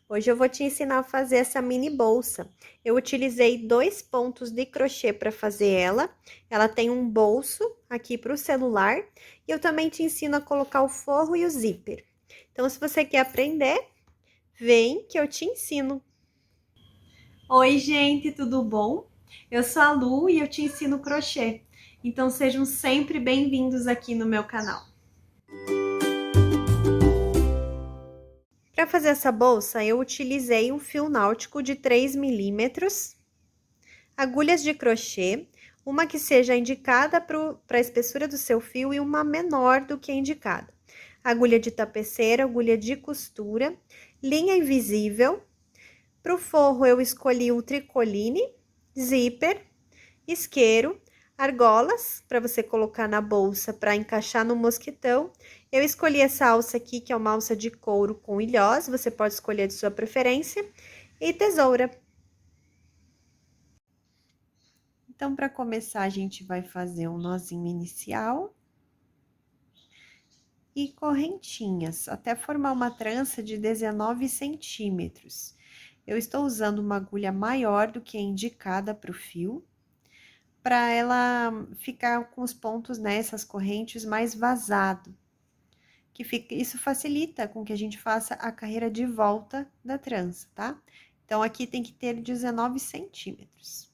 Hoje eu vou te ensinar a fazer essa mini bolsa. Eu utilizei 2 pontos de crochê para fazer ela. Ela tem um bolso aqui para o celular e eu também te ensino a colocar o forro e o zíper. Então, se você quer aprender, vem que eu te ensino. Oi, gente, tudo bom? Eu sou a Lu e eu te ensino crochê. Então, sejam sempre bem-vindos aqui no meu canal. Para fazer essa bolsa, eu utilizei um fio náutico de 3 milímetros, agulhas de crochê, uma que seja indicada para a espessura do seu fio e uma menor do que a indicada. Agulha de tapeceira, agulha de costura, linha invisível. Para o forro, eu escolhi o tricoline, zíper, isqueiro, argolas para você colocar na bolsa para encaixar no mosquitão. Eu escolhi essa alça aqui, que é uma alça de couro com ilhós, você pode escolher de sua preferência, e tesoura. Então, para começar, a gente vai fazer um nozinho inicial e correntinhas, até formar uma trança de 19 centímetros. Eu estou usando uma agulha maior do que a indicada para o fio, para ela ficar com os pontos nessas correntes mais vazado. Isso facilita com que a gente faça a carreira de volta da trança, tá? Então, aqui tem que ter 19 centímetros,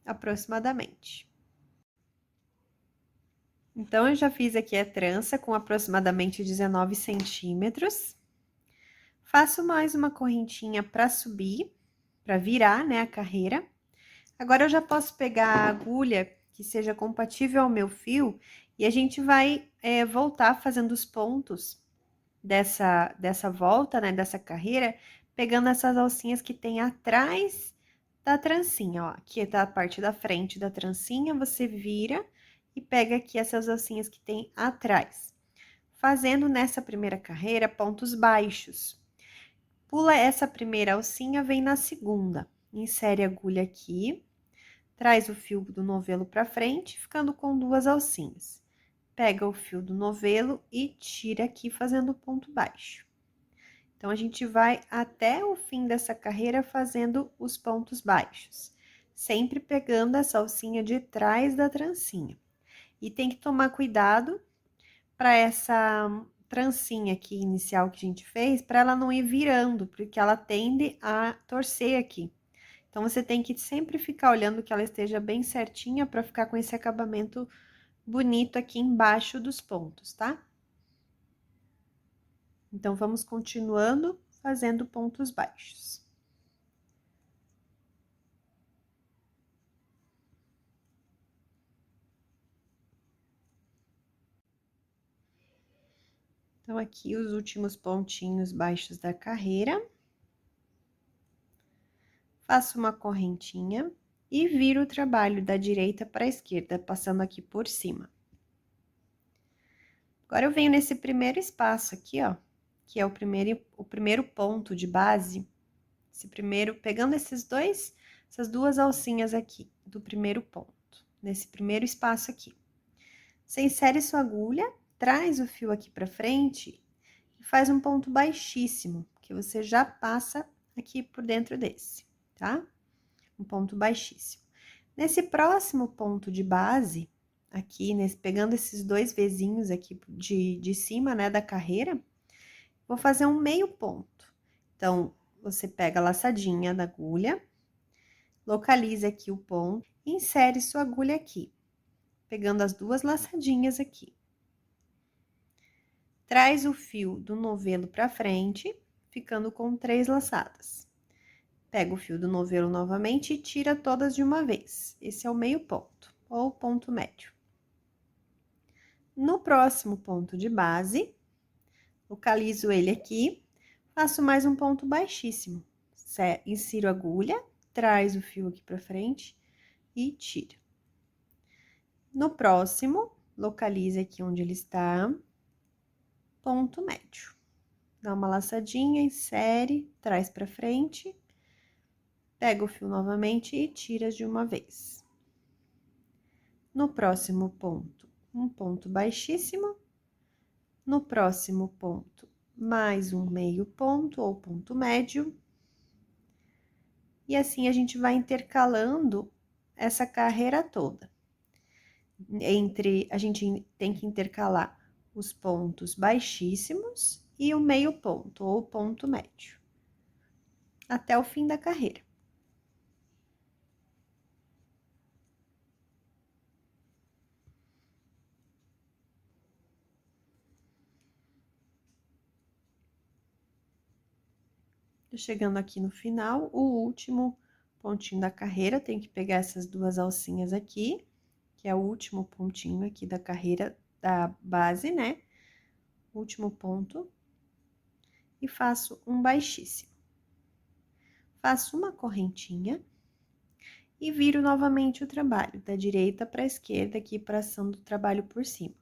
aproximadamente. Então, eu já fiz aqui a trança com aproximadamente 19 centímetros. Faço mais uma correntinha para subir, para virar, né, a carreira. Agora, eu já posso pegar a agulha que seja compatível ao meu fio e a gente vai voltar fazendo os pontos dessa volta, né, dessa carreira, pegando essas alcinhas que tem atrás da trancinha, ó. Aqui tá a parte da frente da trancinha, você vira e pega aqui essas alcinhas que tem atrás. Fazendo nessa primeira carreira pontos baixos. Pula essa primeira alcinha, vem na segunda. Insere a agulha aqui, traz o fio do novelo pra frente, ficando com 2 alcinhas. Pega o fio do novelo e tira aqui fazendo ponto baixo. Então, a gente vai até o fim dessa carreira fazendo os pontos baixos, sempre pegando essa alcinha de trás da trancinha. E tem que tomar cuidado para essa trancinha aqui inicial que a gente fez, para ela não ir virando, porque ela tende a torcer aqui. Então, você tem que sempre ficar olhando que ela esteja bem certinha para ficar com esse acabamento bonito aqui embaixo dos pontos, tá? Então, vamos continuando fazendo pontos baixos. Então, aqui os últimos pontinhos baixos da carreira. Faço uma correntinha e viro o trabalho da direita para a esquerda, passando aqui por cima. Agora, eu venho nesse primeiro espaço aqui, ó, que é o primeiro ponto de base. Pegando essas 2 alcinhas aqui, do primeiro ponto, nesse primeiro espaço aqui. Você insere sua agulha, traz o fio aqui pra frente e faz um ponto baixíssimo, que você já passa aqui por dentro desse, tá? Um ponto baixíssimo. Nesse próximo ponto de base, aqui, pegando esses 2 vezinhos aqui de cima, né, da carreira, vou fazer um meio ponto. Então, você pega a laçadinha da agulha, localiza aqui o ponto, e insere sua agulha aqui, pegando as 2 laçadinhas aqui. Traz o fio do novelo pra frente, ficando com 3 laçadas. Pega o fio do novelo novamente e tira todas de uma vez. Esse é o meio ponto, ou ponto médio. No próximo ponto de base, localizo ele aqui, faço mais um ponto baixíssimo. Insiro a agulha, traz o fio aqui pra frente e tira. No próximo, localize aqui onde ele está, ponto médio. Dá uma laçadinha, insere, traz pra frente, pega o fio novamente e tira de uma vez. No próximo ponto, um ponto baixíssimo. No próximo ponto, mais um meio ponto ou ponto médio. E assim a gente vai intercalando essa carreira toda. A gente tem que intercalar os pontos baixíssimos e o meio ponto ou ponto médio, até o fim da carreira. Chegando aqui no final, o último pontinho da carreira, tem que pegar essas duas alcinhas aqui, que é o último pontinho aqui da carreira da base, né? Último ponto, e faço um baixíssimo. Faço uma correntinha e viro novamente o trabalho, da direita para a esquerda, aqui passando o trabalho por cima.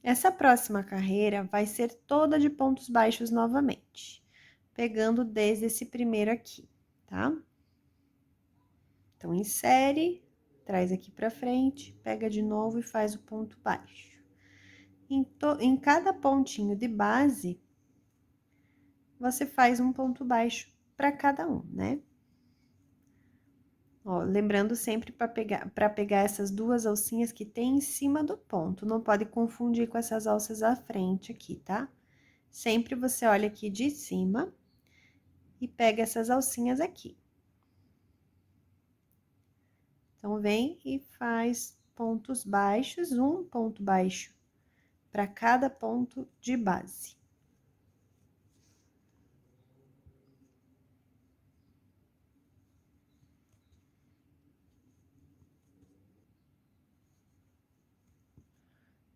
Essa próxima carreira vai ser toda de pontos baixos novamente, pegando desde esse primeiro aqui, tá? Então, insere, traz aqui pra frente, pega de novo e faz o ponto baixo. Em cada pontinho de base, você faz um ponto baixo para cada um, né? Ó, lembrando sempre para pegar essas duas alcinhas que tem em cima do ponto, não pode confundir com essas alças à frente aqui, tá? Sempre você olha aqui de cima e pega essas alcinhas aqui. Então, vem e faz pontos baixos, um ponto baixo para cada ponto de base.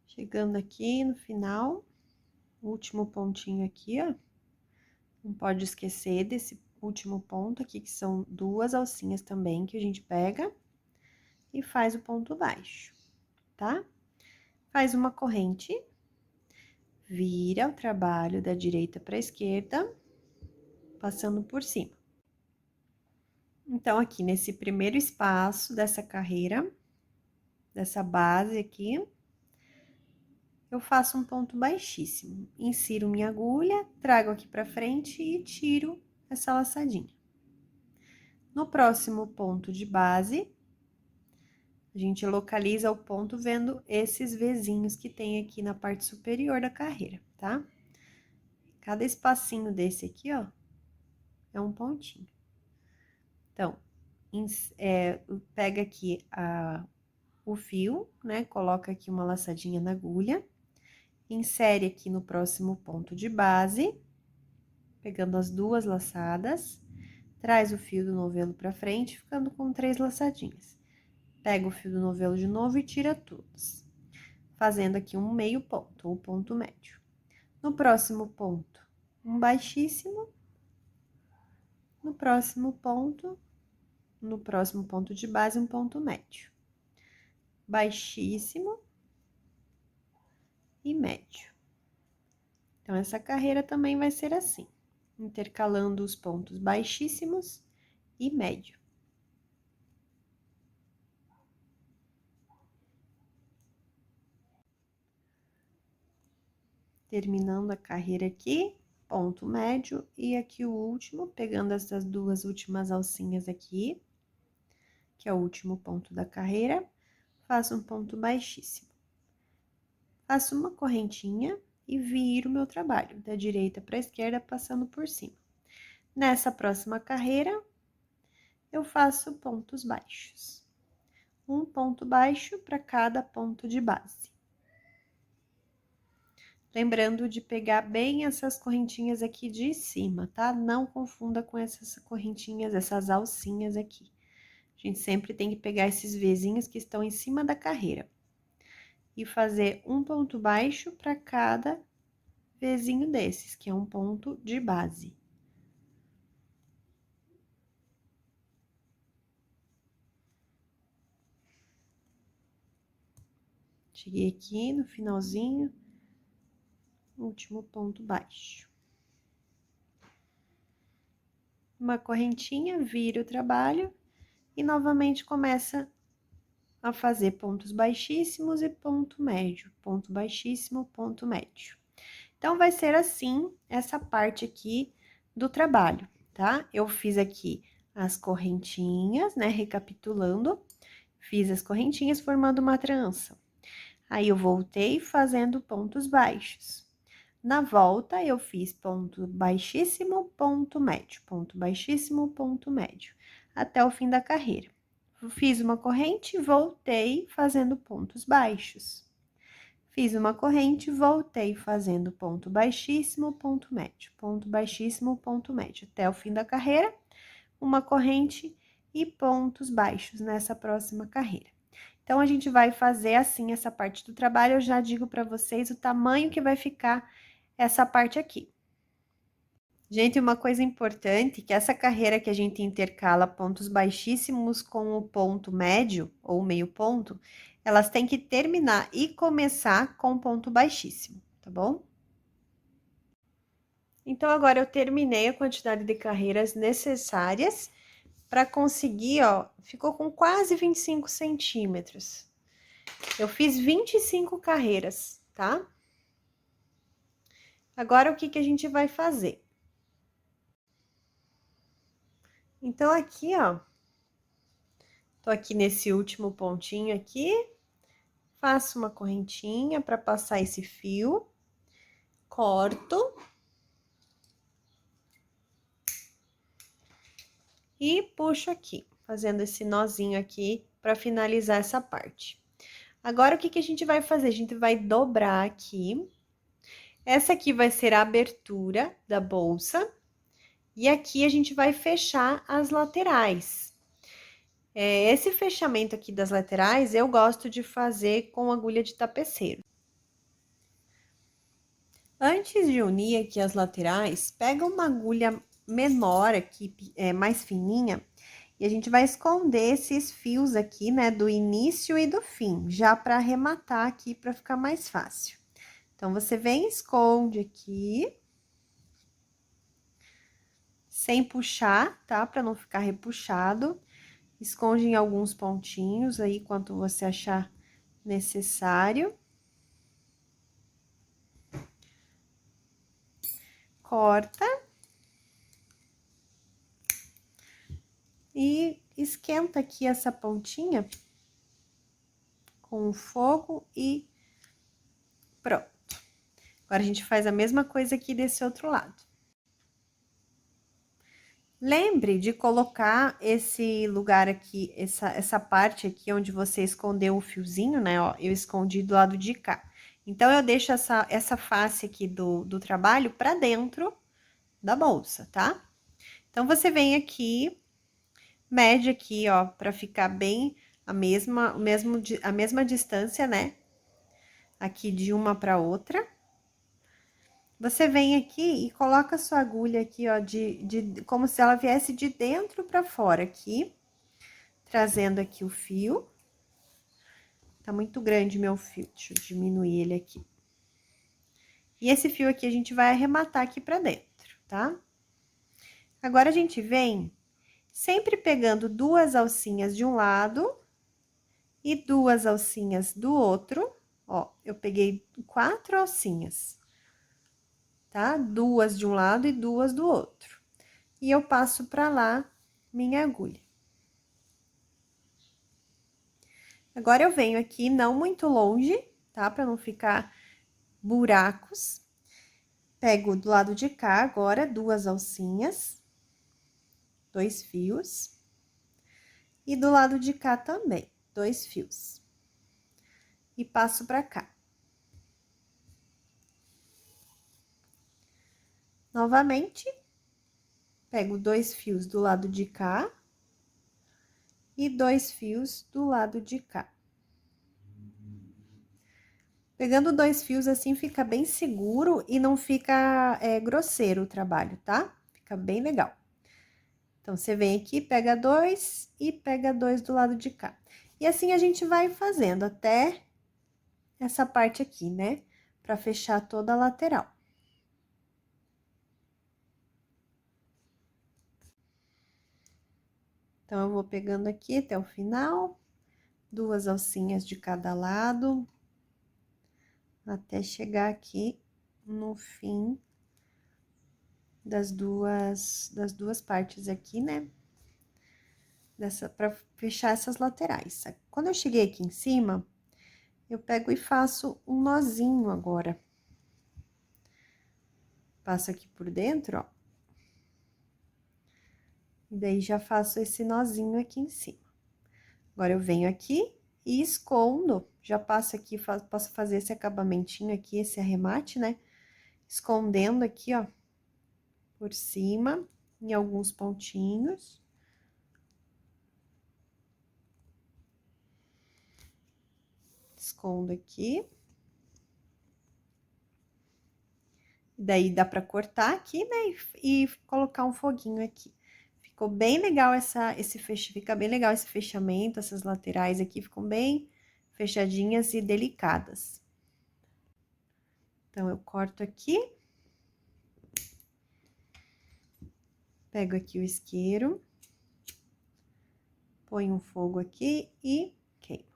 Chegando aqui no final, último pontinho aqui, ó. Não pode esquecer desse último ponto aqui, que são duas alcinhas também que a gente pega e faz o ponto baixo, tá? Faz uma corrente, vira o trabalho da direita para a esquerda, passando por cima. Então, aqui nesse primeiro espaço dessa carreira, dessa base aqui, eu faço um ponto baixíssimo. Insiro minha agulha, trago aqui pra frente e tiro essa laçadinha. No próximo ponto de base, a gente localiza o ponto vendo esses Vzinhos que tem aqui na parte superior da carreira, tá? Cada espacinho desse aqui, ó, é um pontinho. Então, pega aqui o fio, né? Coloca aqui uma laçadinha na agulha. Insere aqui no próximo ponto de base, pegando as duas laçadas, traz o fio do novelo pra frente, ficando com 3 laçadinhas. Pega o fio do novelo de novo e tira todas, fazendo aqui um meio ponto, ou ponto médio. No próximo ponto, um baixíssimo. No próximo ponto de base, um ponto médio. Baixíssimo e médio. Então, essa carreira também vai ser assim, intercalando os pontos baixíssimos e médio. Terminando a carreira aqui, ponto médio, e aqui o último, pegando essas duas últimas alcinhas aqui, que é o último ponto da carreira, faço um ponto baixíssimo. Faço uma correntinha e viro o meu trabalho, da direita para a esquerda, passando por cima. Nessa próxima carreira, eu faço pontos baixos. Um ponto baixo para cada ponto de base. Lembrando de pegar bem essas correntinhas aqui de cima, tá? Não confunda com essas correntinhas, essas alcinhas aqui. A gente sempre tem que pegar esses Vzinhos que estão em cima da carreira. E fazer um ponto baixo para cada Vzinho desses, que é um ponto de base. Cheguei aqui no finalzinho, último ponto baixo. Uma correntinha, vira o trabalho e novamente começa a fazer pontos baixíssimos e ponto médio, ponto baixíssimo, ponto médio. Então, vai ser assim essa parte aqui do trabalho, tá? Eu fiz aqui as correntinhas, né? Recapitulando, fiz as correntinhas formando uma trança. Aí, eu voltei fazendo pontos baixos. Na volta, eu fiz ponto baixíssimo, ponto baixíssimo, ponto médio, até o fim da carreira. Fiz uma corrente, voltei fazendo pontos baixos. Fiz uma corrente, voltei fazendo ponto baixíssimo, ponto baixíssimo, ponto médio, até o fim da carreira, uma corrente e pontos baixos nessa próxima carreira. Então, a gente vai fazer assim essa parte do trabalho, eu já digo para vocês o tamanho que vai ficar essa parte aqui. Gente, uma coisa importante, que essa carreira que a gente intercala pontos baixíssimos com o ponto médio, ou meio ponto, elas têm que terminar e começar com ponto baixíssimo, tá bom? Então, agora eu terminei a quantidade de carreiras necessárias para conseguir, ó, ficou com quase 25 centímetros. Eu fiz 25 carreiras, tá? Agora, o que que a gente vai fazer? Então, aqui, ó, tô aqui nesse último pontinho aqui, faço uma correntinha para passar esse fio, corto e puxo aqui, fazendo esse nozinho aqui para finalizar essa parte. Agora, o que que a gente vai fazer? A gente vai dobrar aqui. Essa aqui vai ser a abertura da bolsa. E aqui a gente vai fechar as laterais. Esse fechamento aqui das laterais, eu gosto de fazer com agulha de tapeceiro. Antes de unir aqui as laterais, pega uma agulha menor aqui, mais fininha, e a gente vai esconder esses fios aqui, né, do início e do fim, já para arrematar aqui, para ficar mais fácil. Então, você vem, esconde aqui, sem puxar, tá? Para não ficar repuxado. Esconde em alguns pontinhos aí, quanto você achar necessário. Corta. E esquenta aqui essa pontinha com o fogo e pronto. Agora, a gente faz a mesma coisa aqui desse outro lado. Lembre de colocar esse lugar aqui, essa parte aqui onde você escondeu o fiozinho, né? Ó, eu escondi do lado de cá. Então, eu deixo essa face aqui do trabalho pra dentro da bolsa, tá? Então, você vem aqui, mede aqui, ó, pra ficar bem a mesma distância, né? Aqui de uma pra outra. Você vem aqui e coloca a sua agulha aqui, ó, como se ela viesse de dentro pra fora aqui, trazendo aqui o fio. Tá muito grande meu fio, deixa eu diminuir ele aqui. E esse fio aqui a gente vai arrematar aqui pra dentro, tá? Agora, a gente vem sempre pegando duas alcinhas de um lado e duas alcinhas do outro. Ó, eu peguei 4 alcinhas, tá? Duas de um lado e duas do outro. E eu passo pra lá minha agulha. Agora, eu venho aqui não muito longe, tá? Pra não ficar buracos. Pego do lado de cá agora duas alcinhas, 2 fios. E do lado de cá também, 2 fios. E passo pra cá. Novamente, pego 2 fios do lado de cá. E 2 fios do lado de cá. Pegando 2 fios assim, fica bem seguro e não fica grosseiro o trabalho, tá? Fica bem legal. Então, você vem aqui, pega 2 e pega 2 do lado de cá. E assim a gente vai fazendo até essa parte aqui, né? Pra fechar toda a lateral. Então, eu vou pegando aqui até o final, 2 alcinhas de cada lado, até chegar aqui no fim das duas partes aqui, né? Pra fechar essas laterais. Quando eu cheguei aqui em cima, eu pego e faço um nozinho agora. Passo aqui por dentro, ó. E daí, já faço esse nozinho aqui em cima. Agora, eu venho aqui e escondo. Já passo aqui, posso fazer esse acabamentinho aqui, esse arremate, né? Escondendo aqui, ó, por cima, em alguns pontinhos. Escondo aqui. Daí, dá pra cortar aqui, né? E colocar um foguinho aqui. Ficou bem legal fica bem legal esse fechamento, essas laterais aqui ficam bem fechadinhas e delicadas. Então, eu corto aqui. Pego aqui o isqueiro. Ponho um fogo aqui e queimo.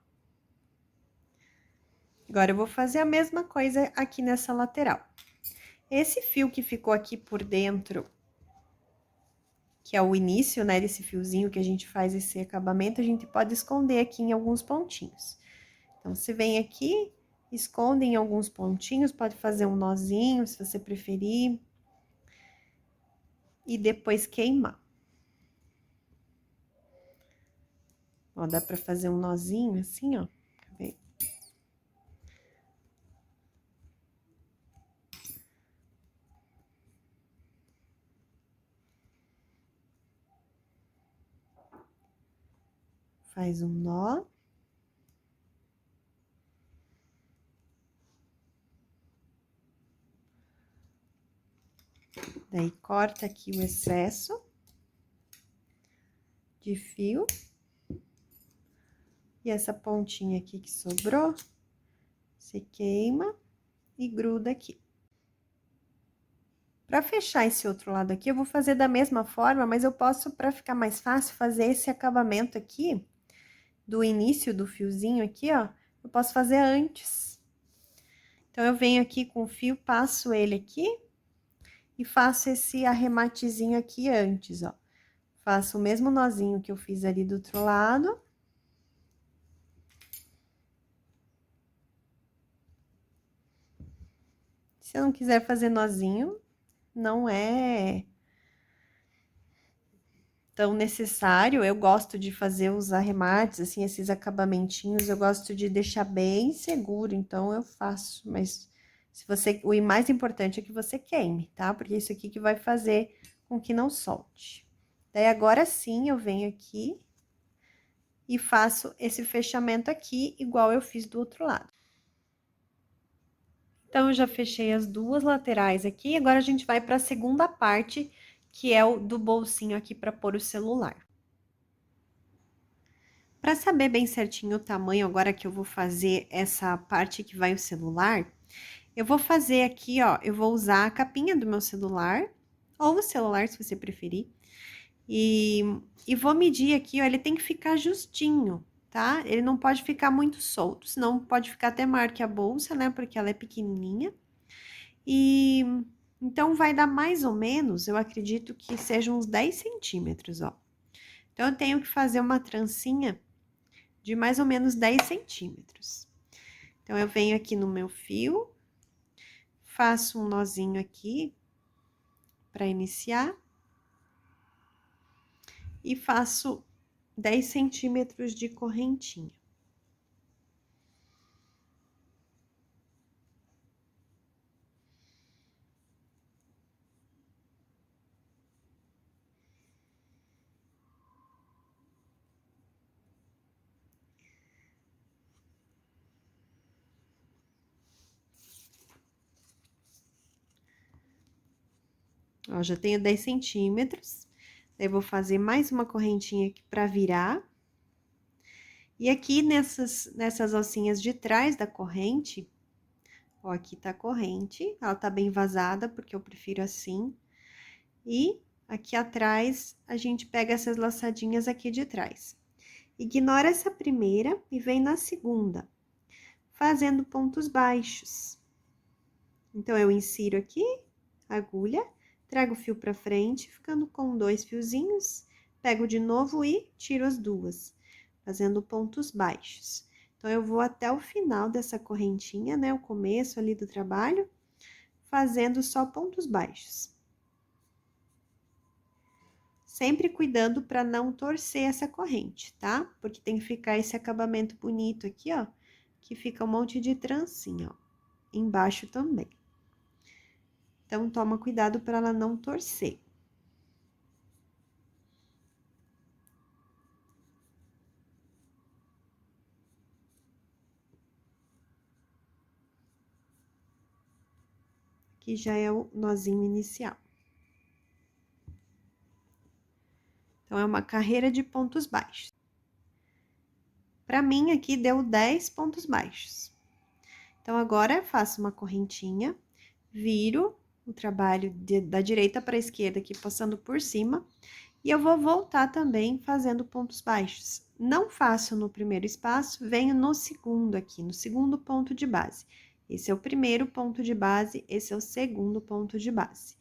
Agora, eu vou fazer a mesma coisa aqui nessa lateral. Esse fio que ficou aqui por dentro, que é o início, né, desse fiozinho que a gente faz esse acabamento, a gente pode esconder aqui em alguns pontinhos. Então, você vem aqui, esconde em alguns pontinhos, pode fazer um nozinho, se você preferir. E depois queimar. Ó, dá pra fazer um nozinho assim, ó. Quer ver? Faz um nó. Daí, corta aqui o excesso de fio. E essa pontinha aqui que sobrou, você queima e gruda aqui. Pra fechar esse outro lado aqui, eu vou fazer da mesma forma, mas eu posso, pra ficar mais fácil, fazer esse acabamento aqui, do início do fiozinho aqui, ó, eu posso fazer antes. Então, eu venho aqui com o fio, passo ele aqui e faço esse arrematezinho aqui antes, ó. Faço o mesmo nozinho que eu fiz ali do outro lado. Se eu não quiser fazer nozinho, não é tão necessário. Eu gosto de fazer os arremates, assim, esses acabamentinhos, eu gosto de deixar bem seguro, então eu faço. Mas se você, o mais importante é que você queime, tá? Porque é isso aqui que vai fazer com que não solte. Daí, agora sim, eu venho aqui e faço esse fechamento aqui, igual eu fiz do outro lado. Então, eu já fechei as duas laterais aqui, agora a gente vai para a segunda parte, que é o do bolsinho aqui para pôr o celular. Para saber bem certinho o tamanho, agora que eu vou fazer essa parte que vai o celular, eu vou fazer aqui, ó, eu vou usar a capinha do meu celular, ou o celular, se você preferir, e vou medir aqui, ó, ele tem que ficar justinho, tá? Ele não pode ficar muito solto, senão pode ficar até maior que a bolsa, né, porque ela é pequenininha. E então, vai dar mais ou menos, eu acredito que sejam uns 10 centímetros, ó. Então, eu tenho que fazer uma trancinha de mais ou menos 10 centímetros. Então, eu venho aqui no meu fio, faço um nozinho aqui para iniciar. E faço 10 centímetros de correntinha. Ó, já tenho 10 centímetros. Daí, vou fazer mais uma correntinha aqui pra virar. E aqui nessas alcinhas de trás da corrente, ó, aqui tá a corrente, ela tá bem vazada, porque eu prefiro assim. E aqui atrás, a gente pega essas laçadinhas aqui de trás. Ignora essa primeira e vem na segunda, fazendo pontos baixos. Então, eu insiro aqui a agulha, trago o fio pra frente, ficando com 2 fiozinhos, pego de novo e tiro as duas, fazendo pontos baixos. Então, eu vou até o final dessa correntinha, né, o começo ali do trabalho, fazendo só pontos baixos. Sempre cuidando para não torcer essa corrente, tá? Porque tem que ficar esse acabamento bonito aqui, ó, que fica um monte de trancinha, ó, embaixo também. Então, toma cuidado para ela não torcer. Que já é o nozinho inicial. Então, é uma carreira de pontos baixos. Para mim, aqui deu 10 pontos baixos. Então, agora, faço uma correntinha, viro o trabalho da direita para a esquerda aqui, passando por cima, e eu vou voltar também fazendo pontos baixos. Não faço no primeiro espaço, venho no segundo aqui, no segundo ponto de base. Esse é o primeiro ponto de base, esse é o segundo ponto de base.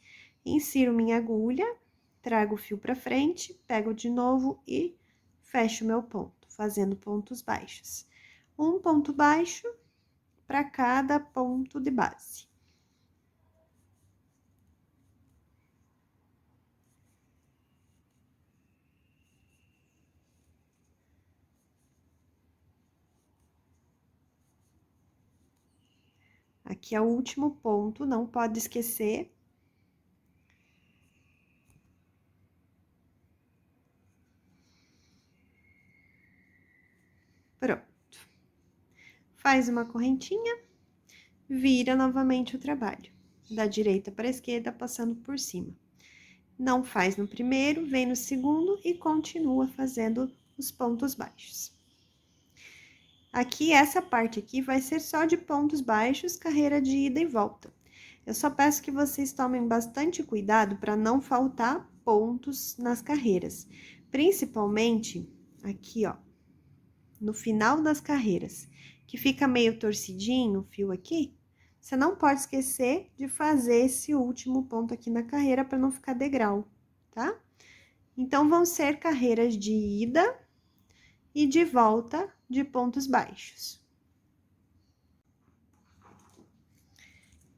Insiro minha agulha, trago o fio para frente, pego de novo e fecho meu ponto, fazendo pontos baixos. Um ponto baixo para cada ponto de base. Aqui é o último ponto, não pode esquecer. Pronto. Faz uma correntinha, vira novamente o trabalho, da direita para a esquerda, passando por cima. Não faz no primeiro, vem no segundo e continua fazendo os pontos baixos. Aqui, essa parte aqui vai ser só de pontos baixos, carreira de ida e volta. Eu só peço que vocês tomem bastante cuidado para não faltar pontos nas carreiras, principalmente aqui, ó, no final das carreiras, que fica meio torcidinho o fio aqui, você não pode esquecer de fazer esse último ponto aqui na carreira para não ficar degrau, tá? Então, vão ser carreiras de ida e de volta de pontos baixos.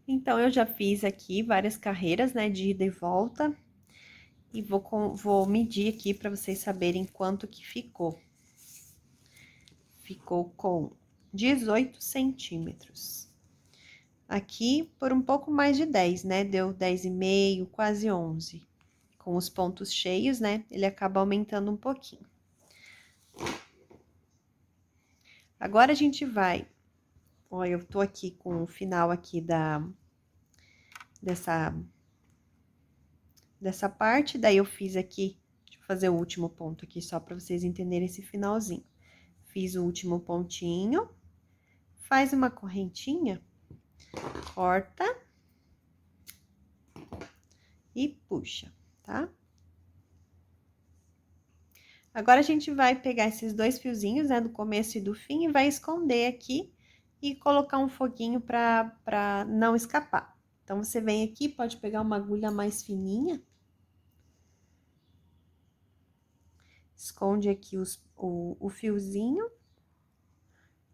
Então, eu já fiz aqui várias carreiras, né, de ida e volta, e vou medir aqui para vocês saberem quanto que ficou. Ficou com 18 centímetros. Aqui, por um pouco mais de 10, né? Deu 10,5, quase 11. Com os pontos cheios, né? Ele acaba aumentando um pouquinho. Agora, a gente vai... Ó, eu tô aqui com o final aqui dessa parte, daí eu fiz aqui... Deixa eu fazer o último ponto aqui, só pra vocês entenderem esse finalzinho. Fiz o último pontinho, faz uma correntinha, corta e puxa, tá? Agora, a gente vai pegar esses 2 fiozinhos, né, do começo e do fim, e vai esconder aqui e colocar um foguinho pra não escapar. Então, você vem aqui, pode pegar uma agulha mais fininha. Esconde aqui o fiozinho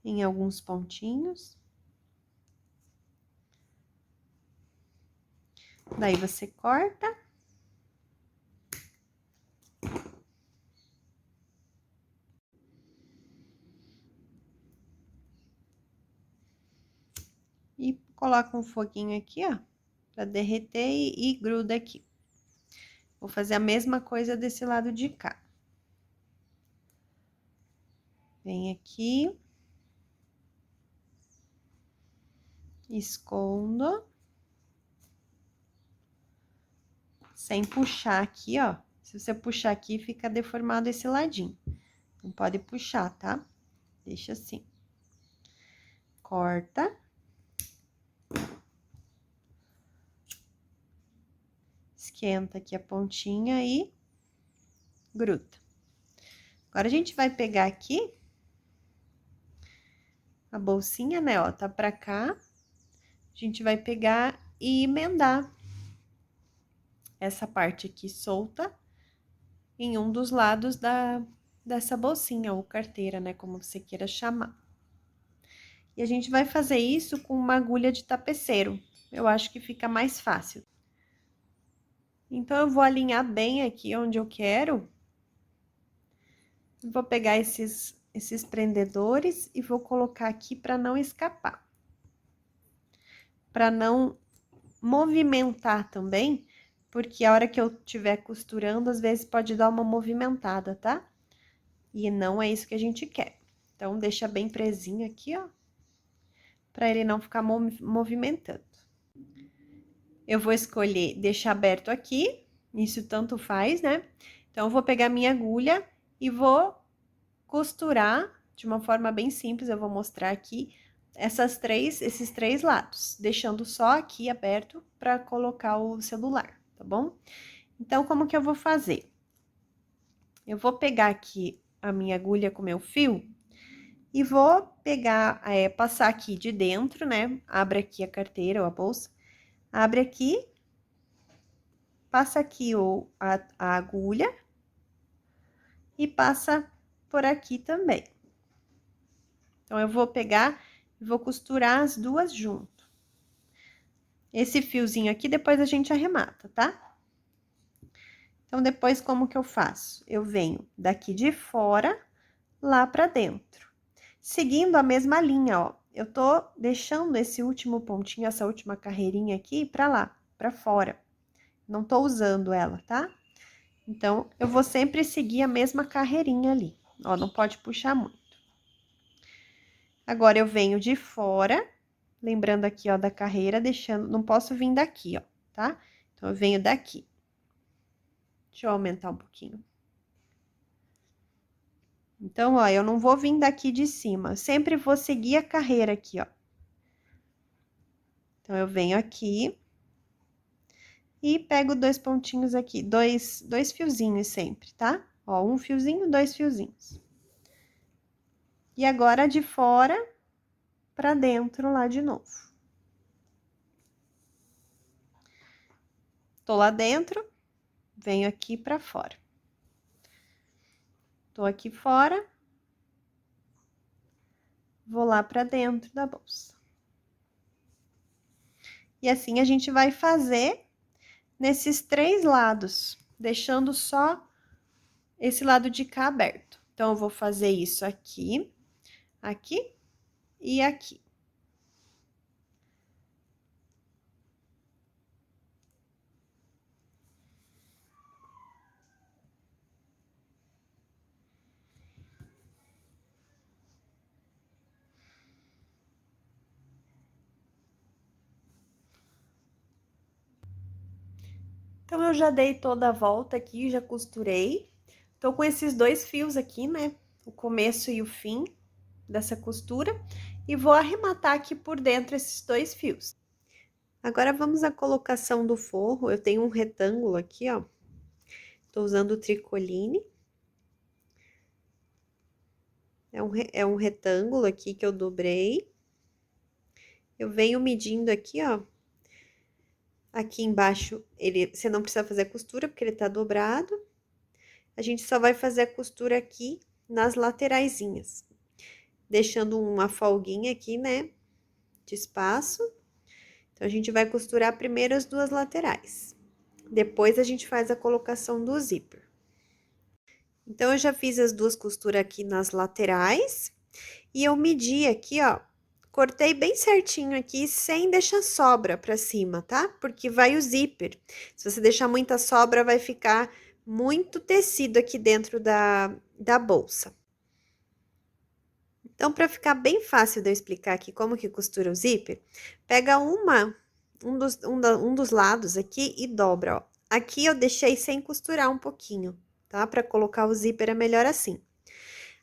em alguns pontinhos. Daí, você corta. E coloca um foguinho aqui, ó, pra derreter e gruda aqui. Vou fazer a mesma coisa desse lado de cá. Vem aqui. Escondo. Sem puxar aqui, ó. Se você puxar aqui, fica deformado esse ladinho. Não pode puxar, tá? Deixa assim. Corta. Esquenta aqui a pontinha e gruda. Agora, a gente vai pegar aqui a bolsinha, né, ó, tá pra cá. a gente vai pegar e emendar essa parte aqui solta em um dos lados dessa bolsinha ou carteira, né, como você queira chamar. E a gente vai fazer isso com uma agulha de tapeceiro. Eu acho que fica mais fácil. Então, eu vou alinhar bem aqui onde eu quero. Vou pegar esses prendedores e vou colocar aqui para não escapar. Para não movimentar também, porque a hora que eu estiver costurando, às vezes pode dar uma movimentada, tá? E não é isso que a gente quer. Então, deixa bem presinho aqui, ó, para ele não ficar movimentando. Eu vou escolher deixar aberto aqui, isso tanto faz, né? Então, eu vou pegar minha agulha e vou costurar de uma forma bem simples, eu vou mostrar aqui esses três lados, deixando só aqui aberto para colocar o celular, tá bom? Então, como que eu vou fazer? Eu vou pegar aqui a minha agulha com meu fio e vou pegar, passar aqui de dentro, né? Abre aqui a carteira ou a bolsa, abre aqui, passa aqui a agulha e passa por aqui também. Então, eu vou pegar e vou costurar as duas junto. Esse fiozinho aqui, depois a gente arremata, tá? Então, depois, como que eu faço? Eu venho daqui de fora lá pra dentro. Seguindo a mesma linha, ó. Eu tô deixando esse último pontinho, essa última carreirinha aqui pra lá, pra fora. Não tô usando ela, tá? Então, eu vou sempre seguir a mesma carreirinha ali. Ó, não pode puxar muito. Agora, eu venho de fora, lembrando aqui, ó, da carreira, deixando... Não posso vir daqui, ó, tá? Então, eu venho daqui. Deixa eu aumentar um pouquinho. Então, ó, eu não vou vir daqui de cima, eu sempre vou seguir a carreira aqui, ó. Então, eu venho aqui e pego dois pontinhos aqui, dois fiozinhos sempre, tá? Ó, um fiozinho, dois fiozinhos. E agora, de fora pra dentro lá de novo. Tô lá dentro, venho aqui pra fora. Tô aqui fora, vou lá pra dentro da bolsa. E assim a gente vai fazer nesses três lados, deixando só esse lado de cá aberto. Então, eu vou fazer isso aqui, aqui e aqui. Então, eu já dei toda a volta aqui, já costurei. Tô com esses dois fios aqui, né? O começo e o fim dessa costura. E vou arrematar aqui por dentro esses dois fios. Agora, vamos à colocação do forro. Eu tenho um retângulo aqui, ó. Tô usando o tricoline. É um retângulo aqui que eu dobrei. Eu venho medindo aqui, ó. Aqui embaixo, você não precisa fazer a costura, porque ele tá dobrado. A gente só vai fazer a costura aqui nas lateraisinhas. Deixando uma folguinha aqui, né, de espaço. Então, a gente vai costurar primeiro as duas laterais. Depois, a gente faz a colocação do zíper. Então, eu já fiz as duas costuras aqui nas laterais. E eu medi aqui, ó, cortei bem certinho aqui, sem deixar sobra pra cima, tá? Porque vai o zíper. Se você deixar muita sobra, vai ficar muito tecido aqui dentro da bolsa. Então, pra ficar bem fácil de eu explicar aqui como que costura o zíper, pega um dos lados aqui e dobra, ó. Aqui eu deixei sem costurar um pouquinho, tá? Pra colocar o zíper é melhor assim.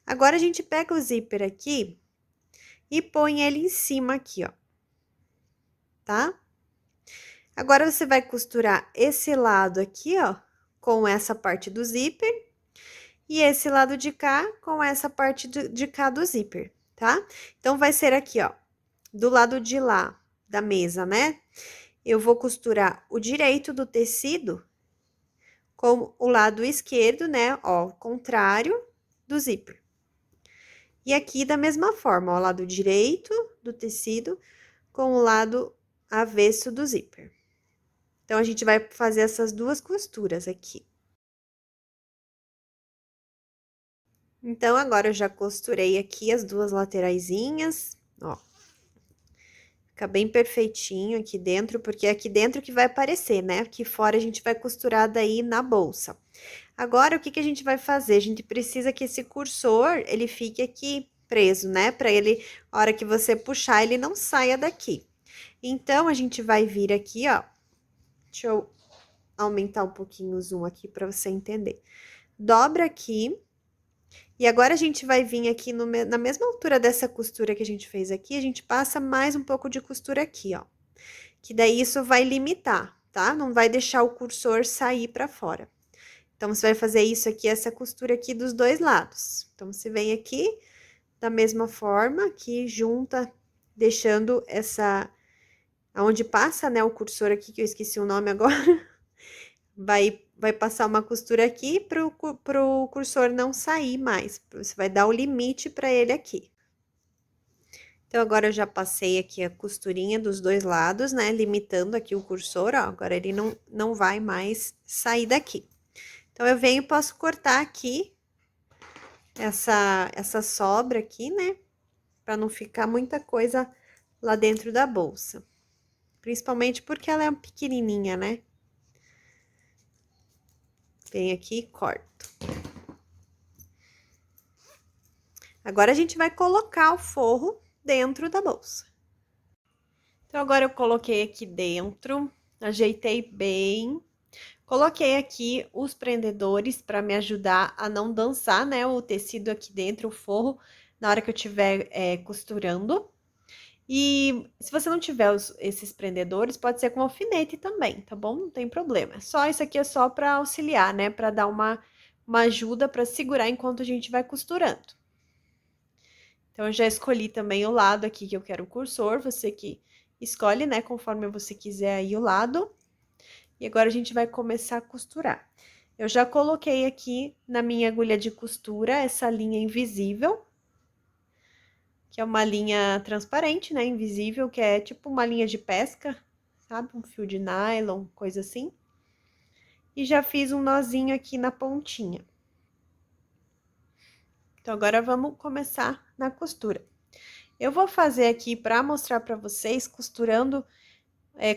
Agora, a gente pega o zíper aqui e põe ele em cima aqui, ó, tá? Agora, você vai costurar esse lado aqui, ó, com essa parte do zíper, e esse lado de cá com essa parte de cá do zíper, tá? Então, vai ser aqui, ó, do lado de lá, da mesa, né? Eu vou costurar o direito do tecido com o lado esquerdo, né? Ó, contrário do zíper. E aqui da mesma forma, ó, o lado direito do tecido com o lado avesso do zíper. Então, a gente vai fazer essas duas costuras aqui. Então, agora eu já costurei aqui as duas lateraisinhas, ó. Fica bem perfeitinho aqui dentro, porque é aqui dentro que vai aparecer, né? Aqui fora a gente vai costurar daí na bolsa. Agora, o que que a gente vai fazer? A gente precisa que esse cursor, ele fique aqui preso, né? Pra ele, a hora que você puxar, ele não saia daqui. Então, a gente vai vir aqui, ó. Deixa eu aumentar um pouquinho o zoom aqui pra você entender. Dobra aqui. E agora, a gente vai vir aqui na mesma altura dessa costura que a gente fez aqui, a gente passa mais um pouco de costura aqui, ó. Que daí isso vai limitar, tá? Não vai deixar o cursor sair pra fora. Então, você vai fazer isso aqui, essa costura aqui dos dois lados. Então, você vem aqui, da mesma forma, aqui junta, deixando essa... Aonde passa, né, o cursor aqui, que eu esqueci o nome agora, vai passar uma costura aqui pro cursor não sair mais. Você vai dar o limite para ele aqui. Então, agora eu já passei aqui a costurinha dos dois lados, né, limitando aqui o cursor, ó. Agora, ele não vai mais sair daqui. Então, eu venho e posso cortar aqui essa sobra aqui, né? Pra não ficar muita coisa lá dentro da bolsa. Principalmente porque ela é pequenininha, né? Venho aqui e corto. Agora, a gente vai colocar o forro dentro da bolsa. Então, agora eu coloquei aqui dentro, ajeitei bem. Coloquei aqui os prendedores para me ajudar a não dançar, né, o tecido aqui dentro, o forro, na hora que eu estiver costurando. E se você não tiver esses prendedores, pode ser com alfinete também, tá bom? Não tem problema. Só isso aqui é só para auxiliar, né, para dar uma ajuda para segurar enquanto a gente vai costurando. Então, eu já escolhi também o lado aqui que eu quero o cursor, você que escolhe, né, conforme você quiser aí o lado. E agora, a gente vai começar a costurar. Eu já coloquei aqui na minha agulha de costura essa linha invisível, que é uma linha transparente, né, invisível, que é tipo uma linha de pesca, sabe? Um fio de nylon, coisa assim. E já fiz um nozinho aqui na pontinha. Então, agora vamos começar na costura. Eu vou fazer aqui para mostrar para vocês, costurando,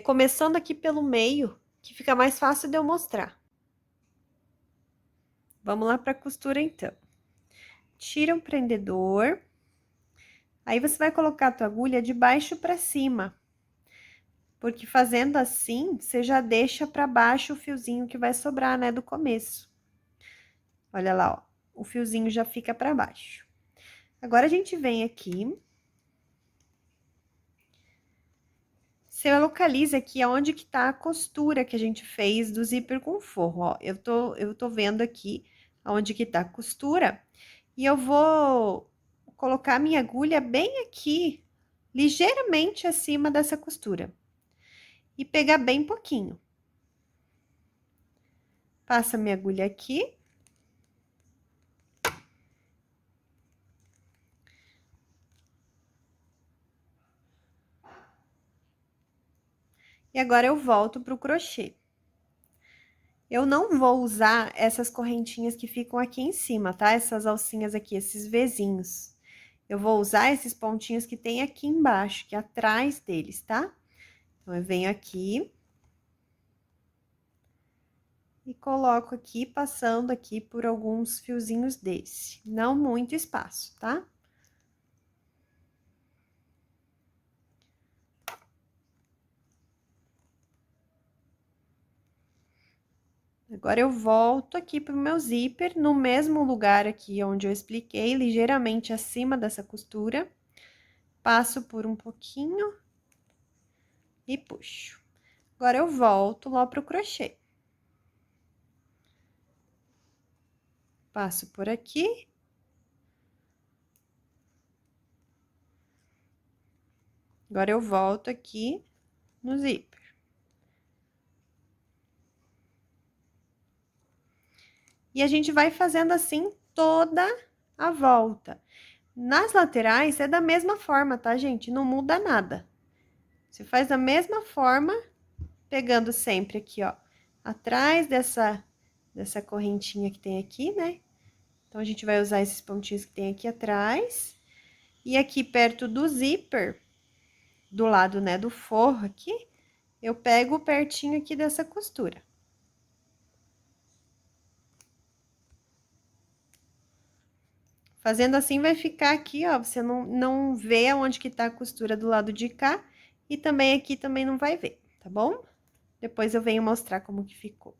começando aqui pelo meio, que fica mais fácil de eu mostrar. Vamos lá para a costura, então. Tira o prendedor. Aí, você vai colocar a tua agulha de baixo para cima. Porque fazendo assim, você já deixa para baixo o fiozinho que vai sobrar, né, do começo. Olha lá, ó, o fiozinho já fica para baixo. Agora, a gente vem aqui. Você localiza aqui aonde que tá a costura que a gente fez do zíper com forro, ó. Eu tô vendo aqui aonde que tá a costura. E eu vou colocar a minha agulha bem aqui, ligeiramente acima dessa costura. E pegar bem pouquinho. Passa minha agulha aqui. E agora, eu volto pro crochê. Eu não vou usar essas correntinhas que ficam aqui em cima, tá? Essas alcinhas aqui, esses vezinhos. Eu vou usar esses pontinhos que tem aqui embaixo, que é atrás deles, tá? Então, eu venho aqui. E coloco aqui, passando aqui por alguns fiozinhos desse. Não muito espaço, tá? Agora, eu volto aqui pro meu zíper, no mesmo lugar aqui onde eu expliquei, ligeiramente acima dessa costura. Passo por um pouquinho e puxo. Agora, eu volto lá pro crochê. Passo por aqui. Agora, eu volto aqui no zíper. E a gente vai fazendo assim toda a volta. Nas laterais é da mesma forma, tá, gente? Não muda nada. Você faz da mesma forma, pegando sempre aqui, ó, atrás dessa correntinha que tem aqui, né? Então, a gente vai usar esses pontinhos que tem aqui atrás. E aqui perto do zíper, do lado, né, do forro aqui, eu pego pertinho aqui dessa costura. Fazendo assim, vai ficar aqui, ó, você não vê onde que tá a costura do lado de cá, e também aqui também não vai ver, tá bom? Depois eu venho mostrar como que ficou.